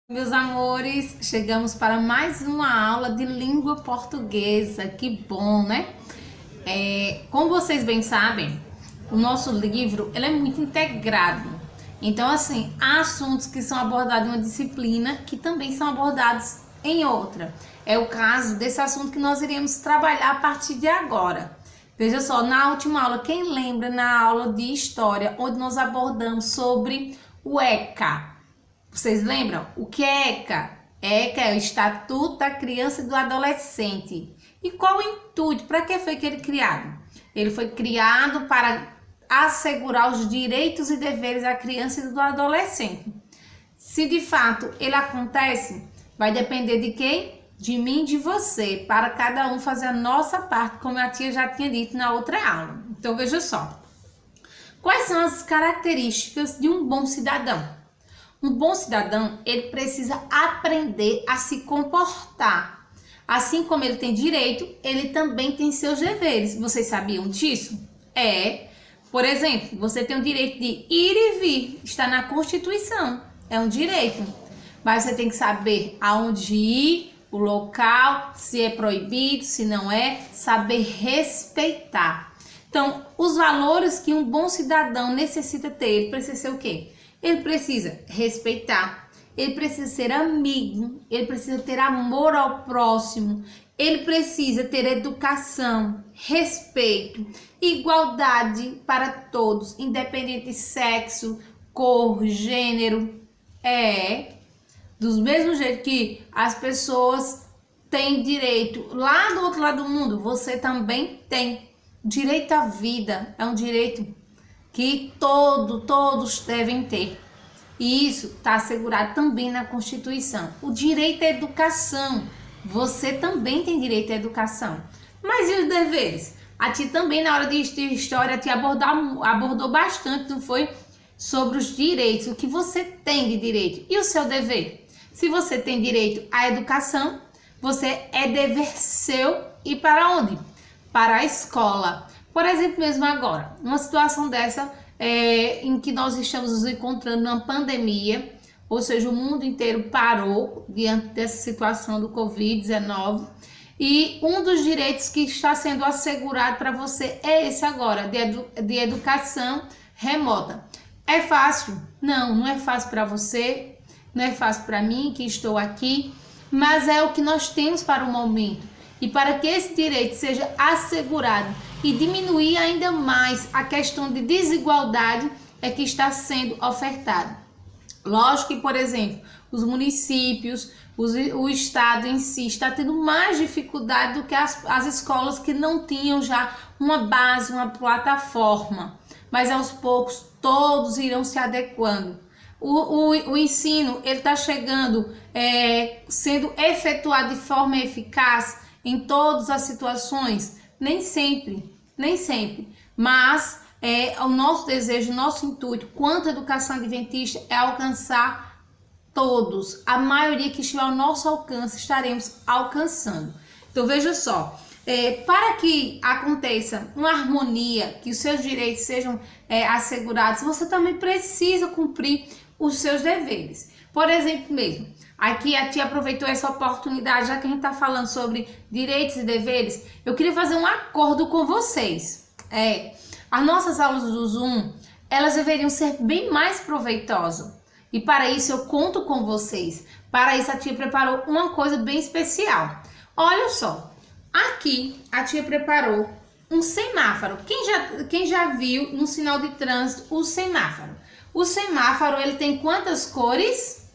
Meus amores, chegamos para mais uma aula de língua portuguesa. Que bom, né? Como vocês bem sabem, o nosso livro ele é muito integrado. Então, assim, há assuntos que são abordados em uma disciplina que também são abordados em outra. É o caso desse assunto que nós iremos trabalhar a partir de agora. Veja só, na última aula, quem lembra na aula de História, onde nós abordamos sobre o ECA? Vocês lembram? O que é ECA? ECA é o Estatuto da Criança e do Adolescente. E qual o intuito? Para que foi que ele criado? Ele foi criado para assegurar os direitos e deveres da criança e do adolescente. Se de fato ele acontece, vai depender de quem? De mim e de você, para cada um fazer a nossa parte, como a tia já tinha dito na outra aula. Então veja só. Quais são as características de um bom cidadão? Um bom cidadão, ele precisa aprender a se comportar. Assim como ele tem direito, ele também tem seus deveres. Vocês sabiam disso? Por exemplo, você tem o direito de ir e vir. Está na Constituição. É um direito. Mas você tem que saber aonde ir, o local, se é proibido, se não é. Saber respeitar. Então, os valores que um bom cidadão necessita ter, ele precisa ser o quê? Ele precisa respeitar, ele precisa ser amigo, ele precisa ter amor ao próximo, ele precisa ter educação, respeito, igualdade para todos, independente de sexo, cor, gênero. Do mesmo jeito que as pessoas têm direito lá do outro lado do mundo, você também tem. Direito à vida é um direito que todos devem ter. E isso está assegurado também na Constituição. O direito à educação. Você também tem direito à educação. Mas e os deveres? A tia também, na hora de história, a tia abordou bastante, não foi? Sobre os direitos, o que você tem de direito. E o seu dever? Se você tem direito à educação, você é dever seu ir para onde? Para a escola. Por exemplo, mesmo agora, numa situação dessa em que nós estamos nos encontrando numa pandemia, ou seja, o mundo inteiro parou diante dessa situação do Covid-19 e um dos direitos que está sendo assegurado para você é esse agora, de educação remota. É fácil? Não é fácil para você, não é fácil para mim que estou aqui, mas é o que nós temos para o momento. E para que esse direito seja assegurado e diminuir ainda mais a questão de desigualdade é que está sendo ofertado. Lógico que, por exemplo, os municípios, o estado em si está tendo mais dificuldade do que as escolas que não tinham já uma base, uma plataforma. Mas aos poucos todos irão se adequando. O ensino ele está chegando, sendo efetuado de forma eficaz em todas as situações? Nem sempre, mas o nosso desejo, o nosso intuito, quanto à educação adventista, é alcançar todos, a maioria que estiver ao nosso alcance, estaremos alcançando. Então veja só, para que aconteça uma harmonia, que os seus direitos sejam assegurados, você também precisa cumprir os seus deveres. Por exemplo mesmo, aqui a tia aproveitou essa oportunidade, já que a gente está falando sobre direitos e deveres, eu queria fazer um acordo com vocês. As nossas aulas do Zoom, elas deveriam ser bem mais proveitosas. E para isso eu conto com vocês. Para isso a tia preparou uma coisa bem especial. Olha só, aqui a tia preparou um semáforo. Quem já viu no sinal de trânsito o semáforo? O semáforo, ele tem quantas cores?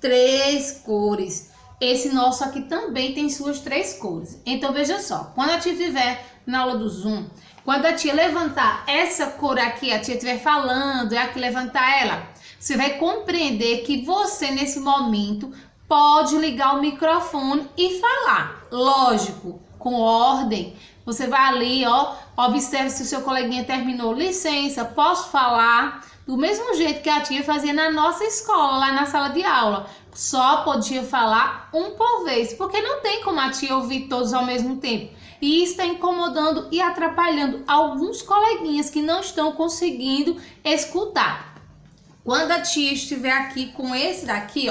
3 cores. Esse nosso aqui também tem suas 3 cores. Então, veja só. Quando a tia estiver na aula do Zoom, quando a tia levantar essa cor aqui, a tia estiver falando, é aqui levantar ela, você vai compreender que você, nesse momento, pode ligar o microfone e falar. Lógico, com ordem. Você vai ali, observe se o seu coleguinha terminou. Licença, posso falar? Do mesmo jeito que a tia fazia na nossa escola, lá na sala de aula. Só podia falar um por vez, porque não tem como a tia ouvir todos ao mesmo tempo. E isso está incomodando e atrapalhando alguns coleguinhas que não estão conseguindo escutar. Quando a tia estiver aqui com esse daqui,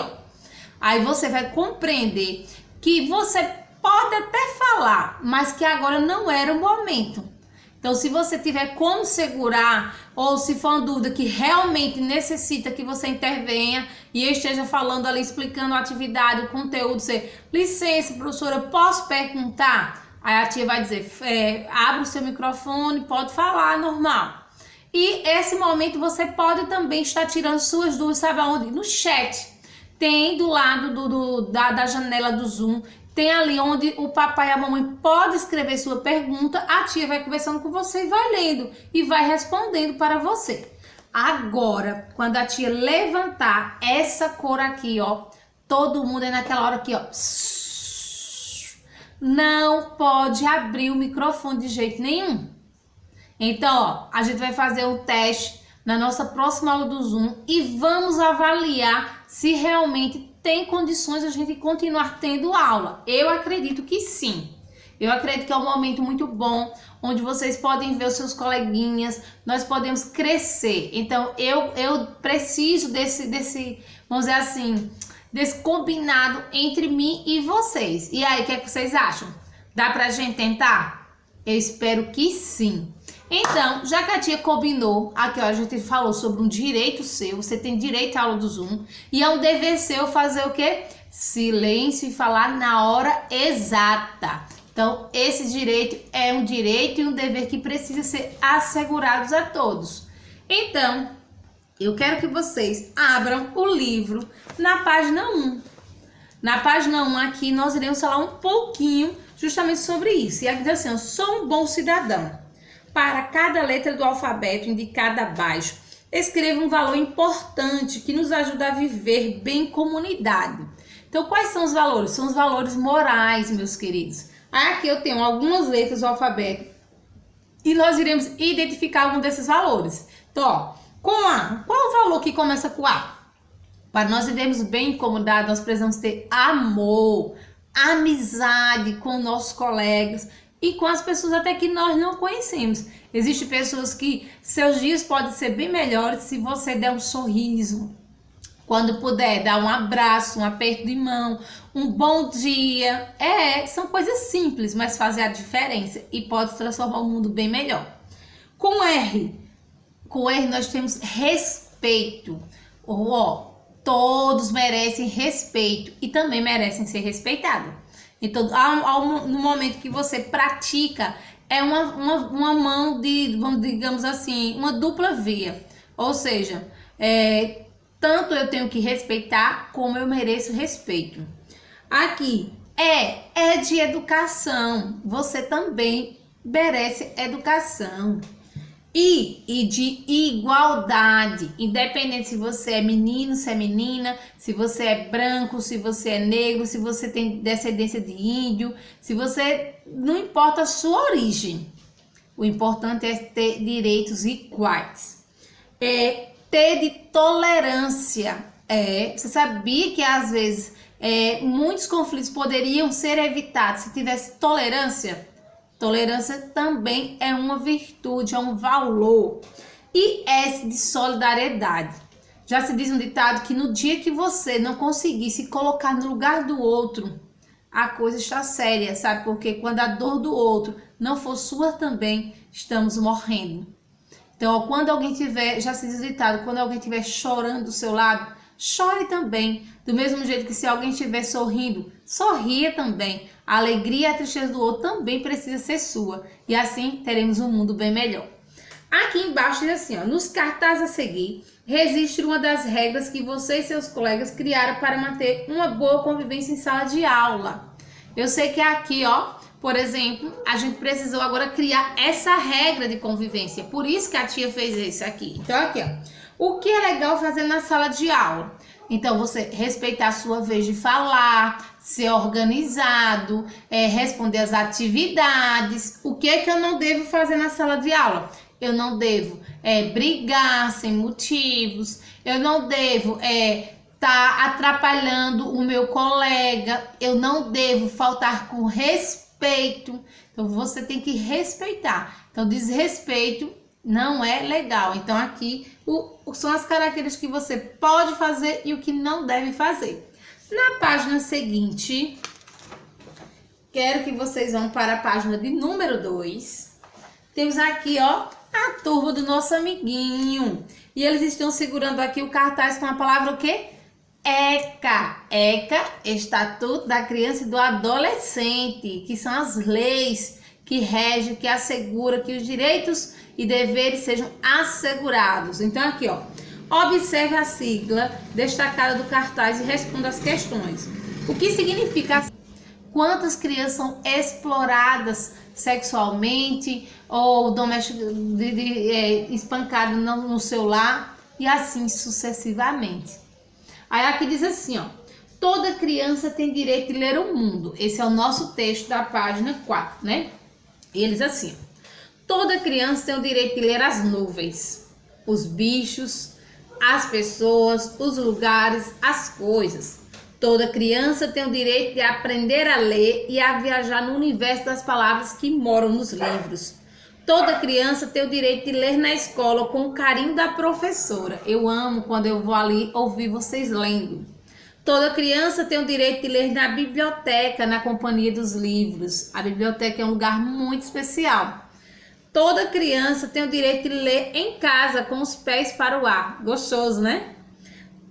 Aí você vai compreender que você pode até falar, mas que agora não era o momento. Então, se você tiver como segurar, ou se for uma dúvida que realmente necessita que você intervenha e eu esteja falando ali, explicando a atividade, o conteúdo, você, licença, professora, posso perguntar? Aí a tia vai dizer, abre o seu microfone, pode falar, normal. E esse momento você pode também estar tirando suas dúvidas, sabe aonde? No chat. Tem do lado da janela do Zoom, tem ali onde o papai e a mamãe podem escrever sua pergunta, a tia vai conversando com você e vai lendo e vai respondendo para você. Agora, quando a tia levantar essa cor aqui, ó, todo mundo é naquela hora aqui, ó, não pode abrir o microfone de jeito nenhum. Então, ó, a gente vai fazer um teste na nossa próxima aula do Zoom e vamos avaliar se realmente tem condições de a gente continuar tendo aula. Eu acredito que sim. Eu acredito que é um momento muito bom, onde vocês podem ver os seus coleguinhas, nós podemos crescer. Então, eu preciso desse, vamos dizer assim, desse combinado entre mim e vocês. E aí, o que é que vocês acham? Dá pra gente tentar? Eu espero que sim. Então, já que a tia combinou, aqui ó, a gente falou sobre um direito seu, você tem direito à aula do Zoom, e é um dever seu fazer o quê? Silêncio e falar na hora exata. Então, esse direito é um direito e um dever que precisa ser assegurados a todos. Então, eu quero que vocês abram o livro na página 1. Na página 1 aqui, nós iremos falar um pouquinho justamente sobre isso. E aqui diz assim, eu sou um bom cidadão. Para cada letra do alfabeto indicada abaixo, escreva um valor importante que nos ajuda a viver bem em comunidade. Então, quais são os valores? São os valores morais, meus queridos. Aqui eu tenho algumas letras do alfabeto e nós iremos identificar algum desses valores. Então, ó, com A, qual o valor que começa com A? Para nós vivermos bem em comunidade, nós precisamos ter amor, amizade com nossos colegas e com as pessoas até que nós não conhecemos. Existem pessoas que seus dias podem ser bem melhores se você der um sorriso. Quando puder, dar um abraço, um aperto de mão, um bom dia. São coisas simples, mas fazem a diferença e pode transformar o mundo bem melhor. Com R nós temos respeito. Todos merecem respeito e também merecem ser respeitados. Então, no momento que você pratica, é uma mão de, digamos assim, uma dupla via. Ou seja, tanto eu tenho que respeitar, como eu mereço respeito. Aqui, é de educação. Você também merece educação. E de igualdade, independente se você é menino, se é menina, se você é branco, se você é negro, se você tem descendência de índio, se você, não importa a sua origem, o importante é ter direitos iguais. Ter de tolerância, você sabia que às vezes muitos conflitos poderiam ser evitados se tivesse tolerância? Tolerância também é uma virtude, é um valor. E S de solidariedade. Já se diz um ditado que no dia que você não conseguir se colocar no lugar do outro, a coisa está séria, sabe? Porque quando a dor do outro não for sua também, estamos morrendo. Então, quando alguém tiver, já se diz o ditado, quando alguém estiver chorando do seu lado, chore também. Do mesmo jeito que se alguém estiver sorrindo, sorria também. A alegria e a tristeza do outro também precisa ser sua. E assim teremos um mundo bem melhor. Aqui embaixo diz assim, ó, nos cartazes a seguir, registre uma das regras que você e seus colegas criaram para manter uma boa convivência em sala de aula. Eu sei que aqui, ó, por exemplo, a gente precisou agora criar essa regra de convivência. Por isso que a tia fez isso aqui. Então aqui, ó, o que é legal fazer na sala de aula? Então, você respeitar a sua vez de falar, ser organizado, responder as atividades. O que é que eu não devo fazer na sala de aula? Eu não devo brigar sem motivos, eu não devo tá atrapalhando o meu colega, eu não devo faltar com respeito. Então, você tem que respeitar. Então, desrespeito não é legal. Então, aqui são as características que você pode fazer e o que não deve fazer. Na página seguinte, quero que vocês vão para a página de número 2. Temos aqui, ó, a turma do nosso amiguinho. E eles estão segurando aqui o cartaz com a palavra o quê? ECA. ECA, Estatuto da Criança e do Adolescente, que são as leis que regem, que asseguram que os direitos e deveres sejam assegurados. Então aqui, ó, observe a sigla destacada do cartaz e responda as questões. O que significa? Quantas crianças são exploradas sexualmente ou espancadas no seu lar e assim sucessivamente. Aí aqui diz assim, ó, toda criança tem direito de ler o mundo. Esse é o nosso texto da página 4, né? E eles assim, toda criança tem o direito de ler as nuvens, os bichos, as pessoas, os lugares, as coisas. Toda criança tem o direito de aprender a ler e a viajar no universo das palavras que moram nos livros. Toda criança tem o direito de ler na escola com o carinho da professora. Eu amo quando eu vou ali ouvir vocês lendo. Toda criança tem o direito de ler na biblioteca, na companhia dos livros. A biblioteca é um lugar muito especial. Toda criança tem o direito de ler em casa com os pés para o ar. Gostoso, né?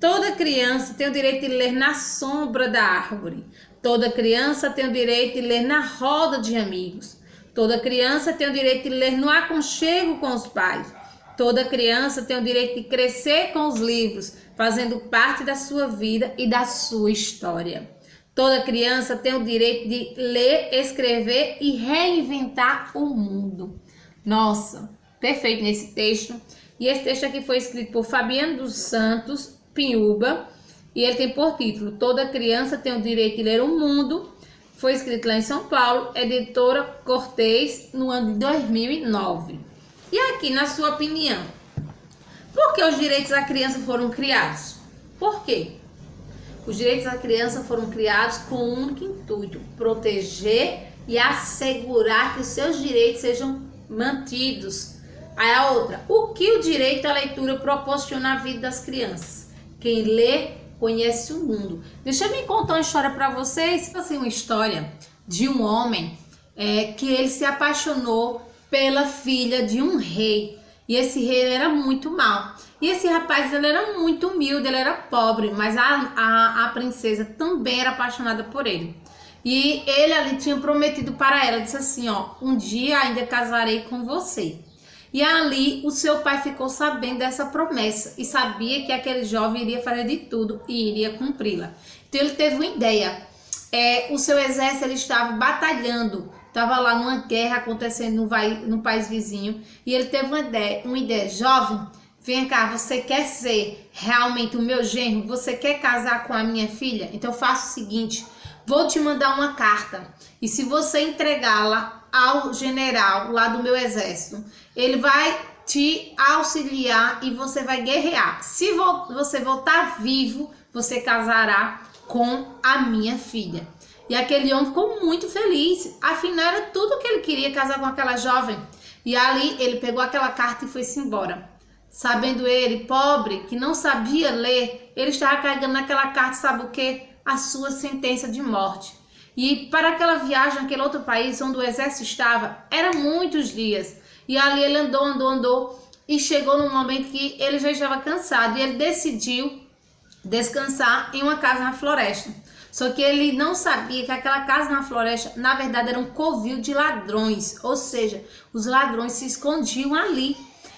Toda criança tem o direito de ler na sombra da árvore. Toda criança tem o direito de ler na roda de amigos. Toda criança tem o direito de ler no aconchego com os pais. Toda criança tem o direito de crescer com os livros, fazendo parte da sua vida e da sua história. Toda criança tem o direito de ler, escrever e reinventar o mundo. Nossa, perfeito nesse texto. E esse texto aqui foi escrito por Fabiano dos Santos Pinhuba e ele tem por título Toda criança tem o direito de ler o mundo. Foi escrito lá em São Paulo, editora Cortez, no ano de 2009. E aqui, na sua opinião, por que os direitos da criança foram criados? Por quê? Os direitos da criança foram criados com um único intuito: proteger e assegurar que os seus direitos sejam mantidos. Aí a outra, o que o direito à leitura proporciona à vida das crianças? Quem lê conhece o mundo. Deixa eu me contar uma história para vocês. Assim, uma história de um homem que ele se apaixonou pela filha de um rei. E esse rei ele era muito mau. E esse rapaz ele era muito humilde, ele era pobre, mas a princesa também era apaixonada por ele. E ele ali tinha prometido para ela, disse assim, ó, um dia ainda casarei com você. E ali o seu pai ficou sabendo dessa promessa e sabia que aquele jovem iria fazer de tudo e iria cumpri-la. Então ele teve uma ideia. O seu exército ele estava batalhando, estava lá numa guerra acontecendo no país vizinho e ele teve uma ideia. Jovem, vem cá, você quer ser realmente o meu genro? Você quer casar com a minha filha? Então faça o seguinte, vou te mandar uma carta e se você entregá-la ao general lá do meu exército, ele vai te auxiliar e você vai guerrear. Se você voltar vivo, você casará com a minha filha. E aquele homem ficou muito feliz. Afinal, era tudo que ele queria, casar com aquela jovem. E ali ele pegou aquela carta e foi-se embora. Sabendo ele, pobre, que não sabia ler, ele estava carregando naquela carta, sabe o quê? A sua sentença de morte. E para aquela viagem, naquele outro país onde o exército estava, eram muitos dias. E ali ele andou e chegou num momento que ele já estava cansado. E ele decidiu descansar em uma casa na floresta. Só que ele não sabia que aquela casa na floresta, na verdade, era um covil de ladrões. Ou seja, os ladrões se escondiam ali.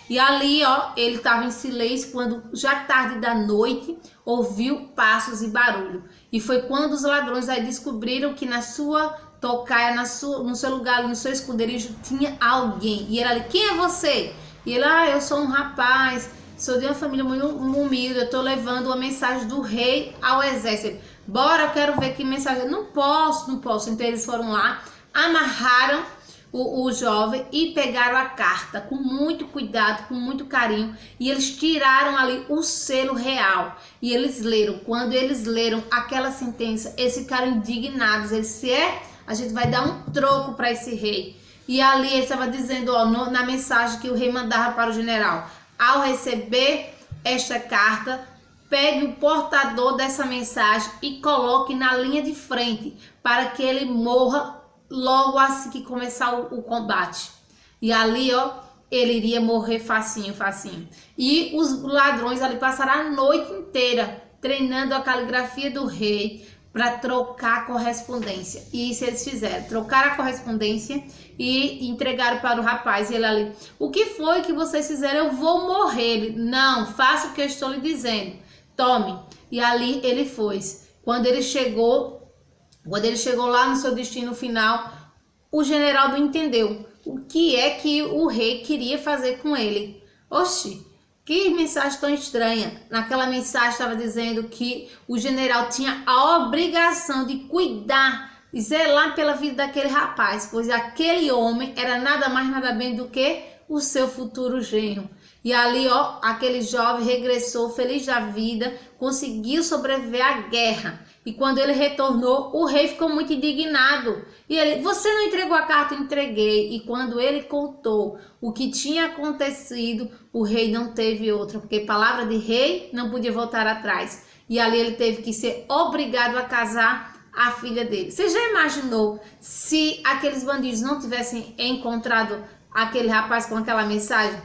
E ali, ó, ele estava em silêncio quando, já tarde da noite, ouviu passos e barulho. E foi quando os ladrões aí descobriram que na sua tocaia, no seu lugar, no seu esconderijo, tinha alguém. E ele ali, quem é você? E ele, eu sou um rapaz, sou de uma família muito humilde, eu tô levando uma mensagem do rei ao exército. Ele, bora, eu quero ver que mensagem. Não posso. Então eles foram lá, amarraram o jovem e pegaram a carta com muito cuidado, com muito carinho, e eles tiraram ali o selo real e eles leram. Quando eles leram aquela sentença, eles ficaram indignados. Eles a gente vai dar um troco para esse rei. E ali ele estava dizendo, ó, na mensagem que o rei mandava para o general, ao receber esta carta, pegue o portador dessa mensagem e coloque na linha de frente, para que ele morra logo assim que começar o combate. E ali, ó, ele iria morrer facinho, facinho. E os ladrões ali passaram a noite inteira treinando a caligrafia do rei para trocar a correspondência. E isso eles fizeram, trocaram a correspondência e entregaram para o rapaz. E ele ali, o que foi que vocês fizeram? Eu vou morrer. Ele, não, faça o que eu estou lhe dizendo. Tome. E ali ele foi. Quando ele chegou lá no seu destino final, o general não entendeu o que é que o rei queria fazer com ele. Oxi, que mensagem tão estranha. Naquela mensagem estava dizendo que o general tinha a obrigação de cuidar e zelar pela vida daquele rapaz, pois aquele homem era nada mais nada menos do que o seu futuro genro. E ali, ó, aquele jovem regressou feliz da vida, conseguiu sobreviver à guerra. E quando ele retornou, o rei ficou muito indignado. E ele, você não entregou a carta? Eu entreguei. E quando ele contou o que tinha acontecido, o rei não teve outra, porque palavra de rei não podia voltar atrás. E ali ele teve que ser obrigado a casar a filha dele. Você já imaginou se aqueles bandidos não tivessem encontrado aquele rapaz com aquela mensagem?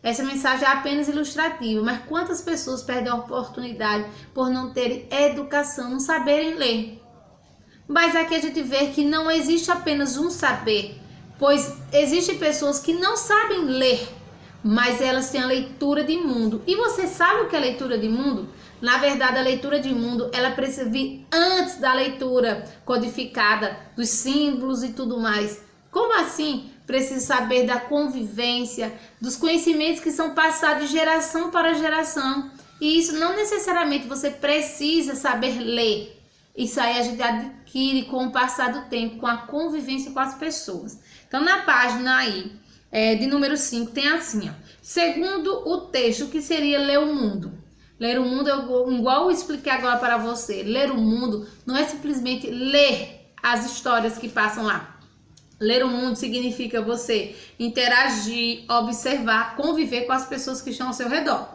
Essa mensagem é apenas ilustrativa, mas quantas pessoas perdem a oportunidade por não terem educação, não saberem ler? Mas aqui a gente vê que não existe apenas um saber, pois existem pessoas que não sabem ler, mas elas têm a leitura de mundo. E você sabe o que é leitura de mundo? Na verdade, a leitura de mundo, ela precisa vir antes da leitura codificada, dos símbolos e tudo mais. Como assim? Precisa saber da convivência, dos conhecimentos que são passados de geração para geração. E isso não necessariamente você precisa saber ler. Isso aí a gente adquire com o passar do tempo, com a convivência com as pessoas. Então, na página aí, de número 5, tem assim, ó. Segundo o texto, o que seria ler o mundo? Ler o mundo, igual eu expliquei agora para você, ler o mundo não é simplesmente ler as histórias que passam lá. Ler o mundo significa você interagir, observar, conviver com as pessoas que estão ao seu redor.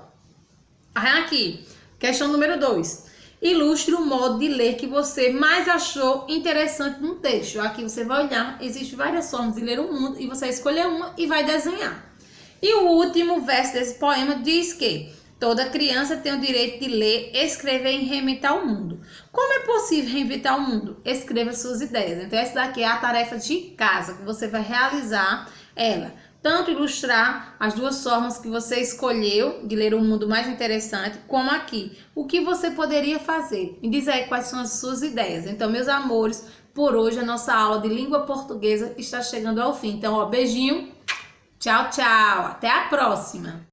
Aqui, questão número 2. Ilustre o modo de ler que você mais achou interessante no texto. Aqui você vai olhar, existem várias formas de ler o mundo e você vai escolher uma e vai desenhar. E o último verso desse poema diz que toda criança tem o direito de ler, escrever e reinventar o mundo. Como é possível reinventar o mundo? Escreva suas ideias. Então essa daqui é a tarefa de casa, que você vai realizar ela. Tanto ilustrar as duas formas que você escolheu de ler o mundo mais interessante, como aqui. O que você poderia fazer? Me diz aí quais são as suas ideias. Então, meus amores, por hoje a nossa aula de língua portuguesa está chegando ao fim. Então, ó, beijinho, tchau, tchau, até a próxima!